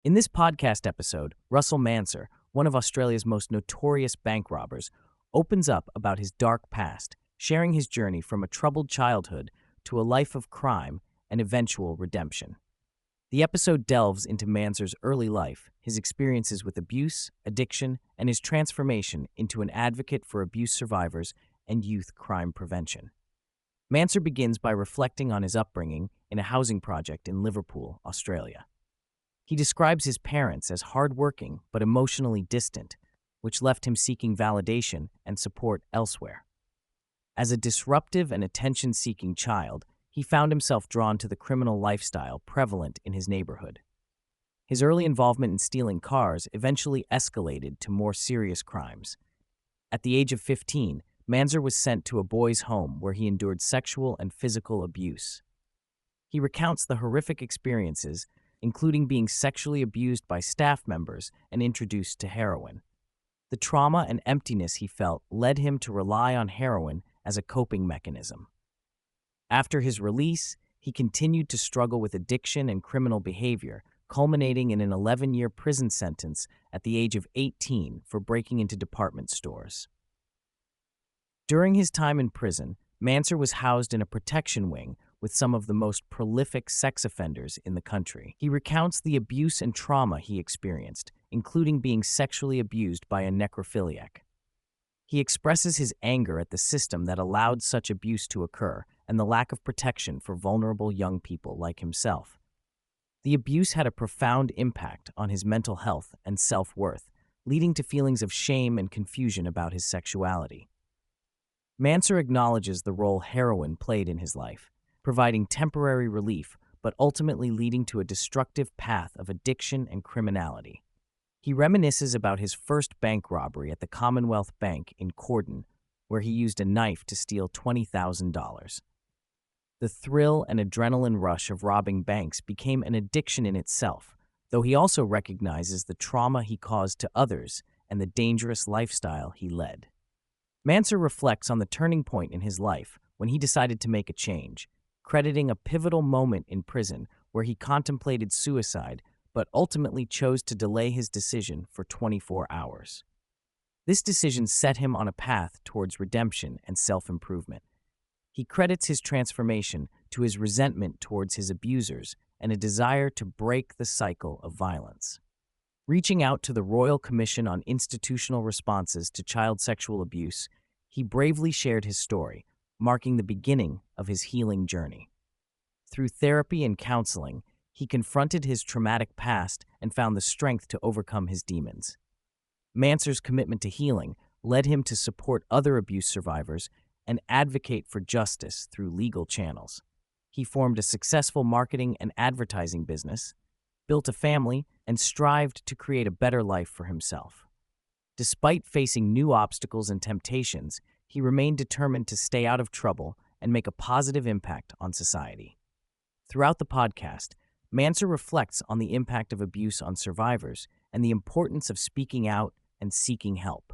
In this podcast episode, Russell Manser, one of Australia's most notorious bank robbers, opens up about his dark past, sharing his journey from a troubled childhood to a life of crime and eventual redemption. The episode delves into Manser's early life, his experiences with abuse, addiction, and his transformation into an advocate for abuse survivors and youth crime prevention. Manser begins by reflecting on his upbringing in a housing project in Liverpool, Australia. He describes his parents as hardworking but emotionally distant, which left him seeking validation and support elsewhere. As a disruptive and attention-seeking child, he found himself drawn to the criminal lifestyle prevalent in his neighborhood. His early involvement in stealing cars eventually escalated to more serious crimes. At the age of 15, Manser was sent to a boys' home where he endured sexual and physical abuse. He recounts the horrific experiences, including being sexually abused by staff members and introduced to heroin. The trauma and emptiness he felt led him to rely on heroin as a coping mechanism. After his release, he continued to struggle with addiction and criminal behavior, culminating in an 11-year prison sentence at the age of 18 for breaking into department stores. During his time in prison, Manser was housed in a protection wing with some of the most prolific sex offenders in the country. He recounts the abuse and trauma he experienced, including being sexually abused by a necrophiliac. He expresses his anger at the system that allowed such abuse to occur and the lack of protection for vulnerable young people like himself. The abuse had a profound impact on his mental health and self-worth, leading to feelings of shame and confusion about his sexuality. Manser acknowledges the role heroin played in his life, providing temporary relief but ultimately leading to a destructive path of addiction and criminality. He reminisces about his first bank robbery at the Commonwealth Bank in Croydon, where he used a knife to steal $20,000. The thrill and adrenaline rush of robbing banks became an addiction in itself, though he also recognizes the trauma he caused to others and the dangerous lifestyle he led. Manser reflects on the turning point in his life when he decided to make a change, crediting a pivotal moment in prison where he contemplated suicide but ultimately chose to delay his decision for 24 hours. This decision set him on a path towards redemption and self-improvement. He credits his transformation to his resentment towards his abusers and a desire to break the cycle of violence. Reaching out to the Royal Commission on Institutional Responses to Child Sexual Abuse, he bravely shared his story, marking the beginning of his healing journey. Through therapy and counseling, he confronted his traumatic past and found the strength to overcome his demons. Manser's commitment to healing led him to support other abuse survivors and advocate for justice through legal channels. He formed a successful marketing and advertising business, built a family, and strived to create a better life for himself. Despite facing new obstacles and temptations, he remained determined to stay out of trouble and make a positive impact on society. Throughout the podcast, Manser reflects on the impact of abuse on survivors and the importance of speaking out and seeking help.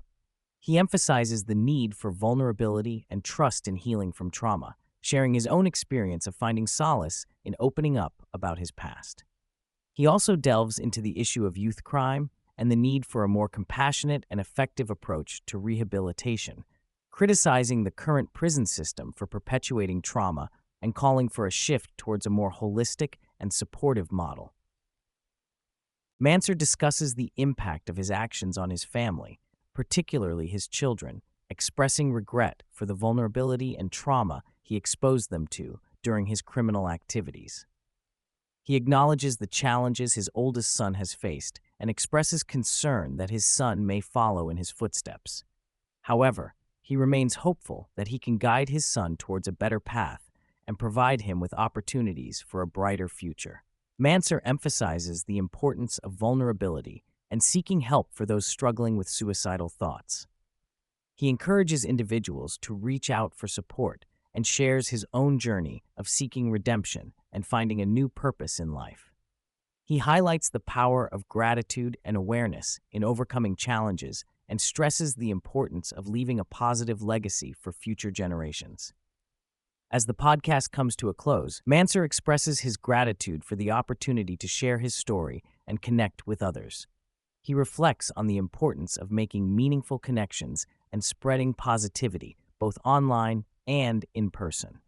He emphasizes the need for vulnerability and trust in healing from trauma, sharing his own experience of finding solace in opening up about his past. He also delves into the issue of youth crime and the need for a more compassionate and effective approach to rehabilitation, criticizing the current prison system for perpetuating trauma and calling for a shift towards a more holistic and supportive model. Manser discusses the impact of his actions on his family, particularly his children, expressing regret for the vulnerability and trauma he exposed them to during his criminal activities. He acknowledges the challenges his oldest son has faced and expresses concern that his son may follow in his footsteps. However, he remains hopeful that he can guide his son towards a better path and provide him with opportunities for a brighter future. Manser emphasizes the importance of vulnerability and seeking help for those struggling with suicidal thoughts. He encourages individuals to reach out for support and shares his own journey of seeking redemption and finding a new purpose in life. He highlights the power of gratitude and awareness in overcoming challenges and stresses the importance of leaving a positive legacy for future generations. As the podcast comes to a close, Manser expresses his gratitude for the opportunity to share his story and connect with others. He reflects on the importance of making meaningful connections and spreading positivity, both online and in person.